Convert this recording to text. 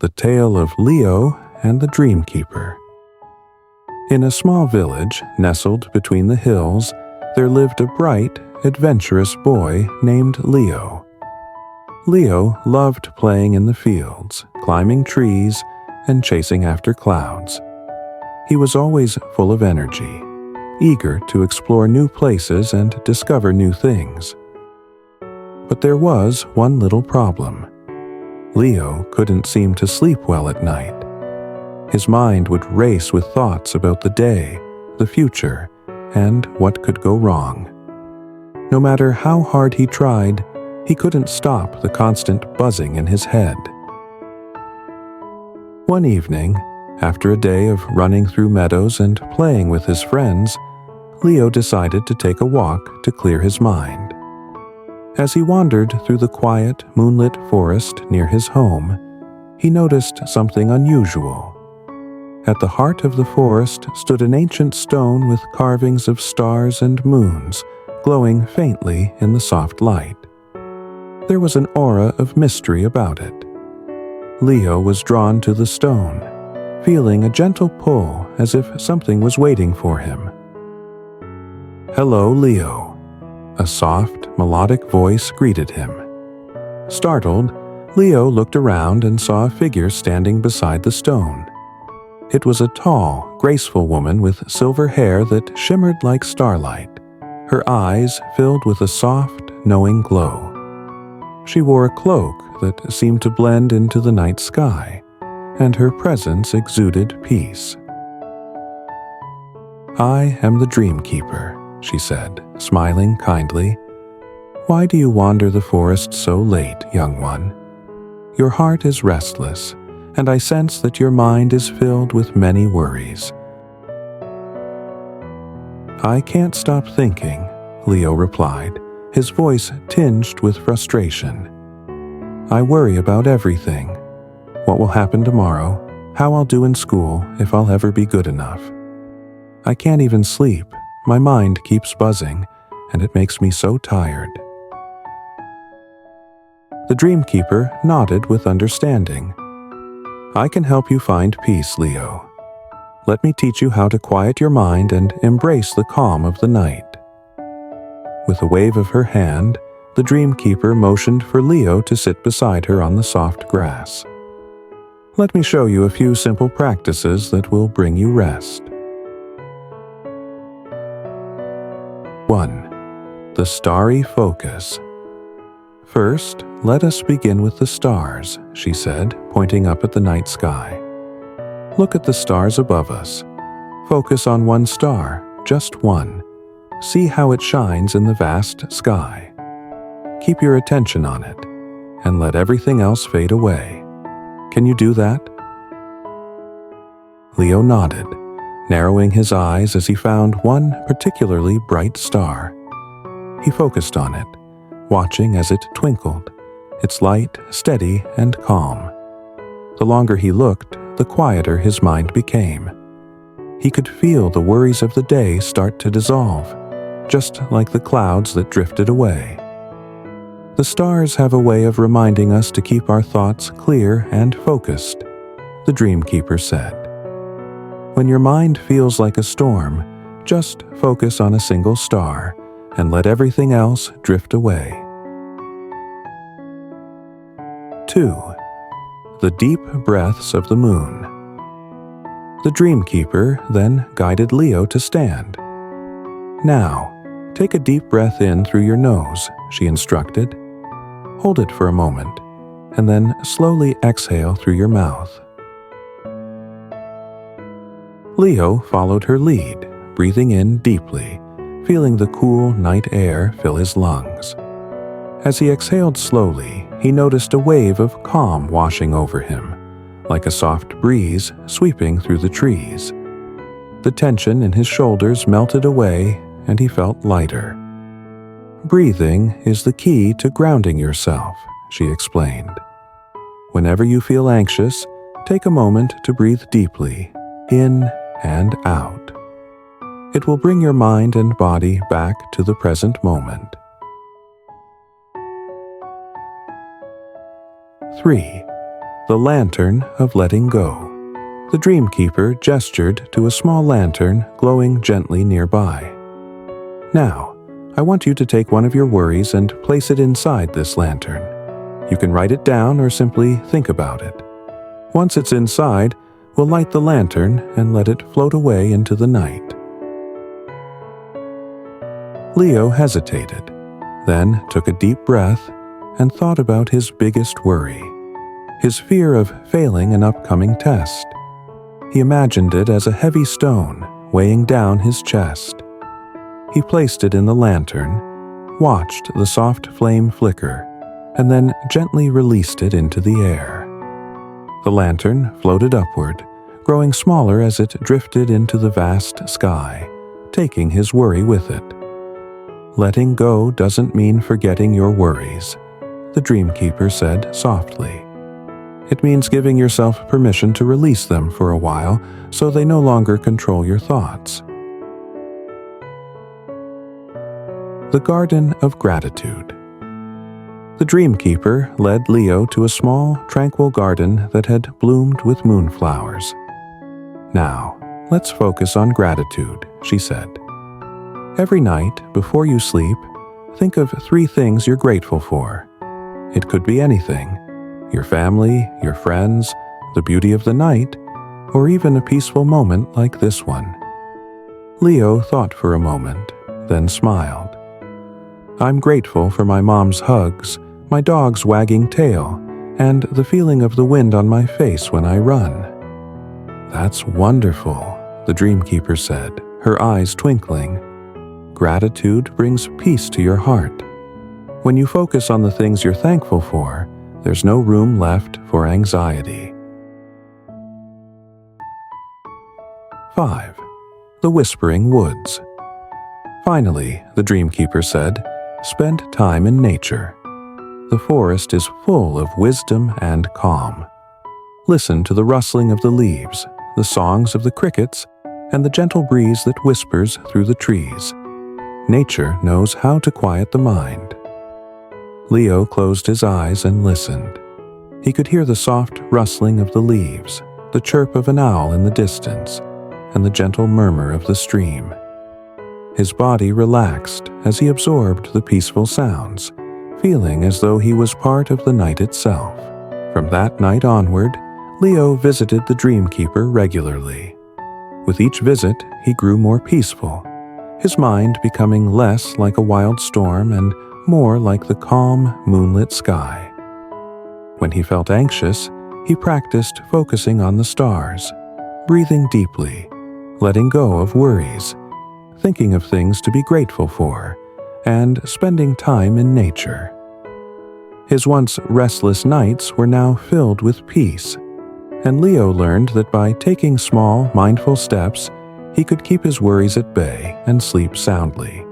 The Tale of Leo and the Dreamkeeper. In a small village nestled between the hills, there lived a bright, adventurous boy named Leo. Leo loved playing in the fields, climbing trees, and chasing after clouds. He was always full of energy, eager to explore new places and discover new things. But there was one little problem. Leo couldn't seem to sleep well at night. His mind would race with thoughts about the day, the future, and what could go wrong. No matter how hard he tried, he couldn't stop the constant buzzing in his head. One evening, after a day of running through meadows and playing with his friends, Leo decided to take a walk to clear his mind. As he wandered through the quiet, moonlit forest near his home, he noticed something unusual. At the heart of the forest stood an ancient stone with carvings of stars and moons, glowing faintly in the soft light. There was an aura of mystery about it. Leo was drawn to the stone, feeling a gentle pull as if something was waiting for him. "Hello, Leo." A soft, melodic voice greeted him. Startled, Leo looked around and saw a figure standing beside the stone. It was a tall, graceful woman with silver hair that shimmered like starlight, her eyes filled with a soft, knowing glow. She wore a cloak that seemed to blend into the night sky, and her presence exuded peace. "I am the Dreamkeeper," she said, smiling kindly. "Why do you wander the forest so late, young one? Your heart is restless, and I sense that your mind is filled with many worries." "I can't stop thinking," Leo replied, his voice tinged with frustration. "I worry about everything. What will happen tomorrow, how I'll do in school, if I'll ever be good enough. I can't even sleep. My mind keeps buzzing, and it makes me so tired." The Dreamkeeper nodded with understanding. "I can help you find peace, Leo. Let me teach you how to quiet your mind and embrace the calm of the night." With a wave of her hand, the Dreamkeeper motioned for Leo to sit beside her on the soft grass. "Let me show you a few simple practices that will bring you rest." 1. The Starry Focus. "First, let us begin with the stars," she said, pointing up at the night sky. "Look at the stars above us. Focus on one star, just one. See how it shines in the vast sky. Keep your attention on it, and let everything else fade away. Can you do that?" Leo nodded, narrowing his eyes as he found one particularly bright star. He focused on it, watching as it twinkled, its light steady and calm. The longer he looked, the quieter his mind became. He could feel the worries of the day start to dissolve, just like the clouds that drifted away. The stars have a way of reminding us to keep our thoughts clear and focused, the Dreamkeeper said. When your mind feels like a storm, just focus on a single star and let everything else drift away. 2. The Deep Breaths of the Moon. The Dreamkeeper then guided Leo to stand. "Now, take a deep breath in through your nose," she instructed. "Hold it for a moment, and then slowly exhale through your mouth." Leo followed her lead, breathing in deeply, feeling the cool night air fill his lungs. As he exhaled slowly, he noticed a wave of calm washing over him, like a soft breeze sweeping through the trees. The tension in his shoulders melted away, and he felt lighter. "Breathing is the key to grounding yourself," she explained. "Whenever you feel anxious, take a moment to breathe deeply, in and out. It will bring your mind and body back to the present moment." 3. the lantern of letting go. The Dreamkeeper gestured to a small lantern glowing gently nearby. Now, I want you to take one of your worries and place it inside this lantern. You can write it down or simply think about it. Once it's inside, we'll light the lantern and let it float away into the night. Leo hesitated, then took a deep breath and thought about his biggest worry, his fear of failing an upcoming test. He imagined it as a heavy stone weighing down his chest. He placed it in the lantern, watched the soft flame flicker, and then gently released it into the air. The lantern floated upward, growing smaller as it drifted into the vast sky, taking his worry with it. Letting go doesn't mean forgetting your worries, the Dreamkeeper said softly. It means giving yourself permission to release them for a while so they no longer control your thoughts. The Garden of Gratitude. The Dreamkeeper led Leo to a small, tranquil garden that had bloomed with moonflowers. Now, let's focus on gratitude, she said. Every night, before you sleep, think of 3 things you're grateful for. It could be anything: your family, your friends, the beauty of the night, or even a peaceful moment like this one. Leo thought for a moment, then smiled. I'm grateful for my mom's hugs, my dog's wagging tail, and the feeling of the wind on my face when I run. That's wonderful, the Dreamkeeper said, her eyes twinkling. Gratitude brings peace to your heart. When you focus on the things you're thankful for, there's no room left for anxiety. 5. The Whispering Woods. Finally, the Dreamkeeper said, spend time in nature. The forest is full of wisdom and calm. Listen to the rustling of the leaves, the songs of the crickets, and the gentle breeze that whispers through the trees. Nature knows how to quiet the mind. Leo closed his eyes and listened. He could hear the soft rustling of the leaves, the chirp of an owl in the distance, and the gentle murmur of the stream. His body relaxed as he absorbed the peaceful sounds, feeling as though he was part of the night itself. From that night onward, Leo visited the Dreamkeeper regularly. With each visit, he grew more peaceful, his mind becoming less like a wild storm and more like the calm, moonlit sky. When he felt anxious, he practiced focusing on the stars, breathing deeply, letting go of worries, thinking of things to be grateful for, and spending time in nature. His once restless nights were now filled with peace, and Leo learned that by taking small, mindful steps, he could keep his worries at bay and sleep soundly.